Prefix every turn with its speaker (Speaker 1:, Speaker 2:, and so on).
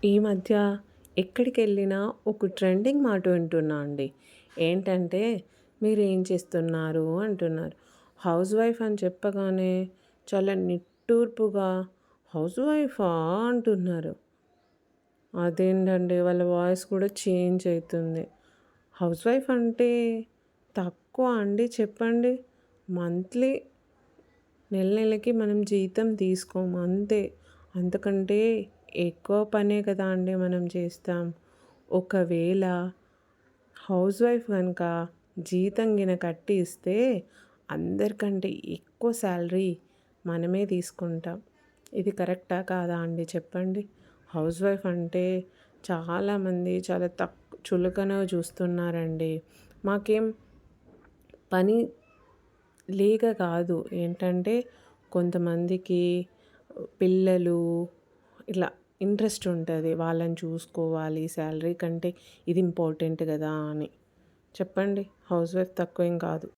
Speaker 1: ఈ మధ్య ఎక్కడికెళ్ళినా ఒక ట్రెండింగ్ మాట వింటున్నా అండి. ఏంటంటే, "మీరేం చేస్తున్నారు?" అంటున్నారు. హౌస్ వైఫ్ అని చెప్పగానే చాలా నిట్టూర్పుగా "హౌస్ వైఫా?" అంటున్నారు. అదేంటండి వాళ్ళ వాయిస్ కూడా చేంజ్ అయితుంది. హౌస్ వైఫ్ అంటే తక్కువ అండి చెప్పండి? మంత్లీ నెలకి మనం జీతం తీసుకోము అంతే. అంతకంటే ఎక్కువ పనే కదా అండి మనం చేస్తాం. ఒకవేళ హౌస్ వైఫ్ గనుక జీతం కట్టి ఇస్తే అందరికంటే ఎక్కువ శాలరీ మనమే తీసుకుంటాం. ఇది కరెక్టా కాదా అండి చెప్పండి? హౌస్ వైఫ్ అంటే చాలామంది చాలా చులకనగా చూస్తున్నారండి. మాకేం పని లేక కాదు. ఏంటంటే కొంతమందికి పిల్లలు ఇట్లా ఇంట్రెస్ట్ ఉంటది. వాళ్ళని చూసుకోవాలి. శాలరీ కంటే ఇది ఇంపార్టెంట్ గదా అని. చెప్పండి. హౌస్ వైఫ్ తక్కువేం కాదు.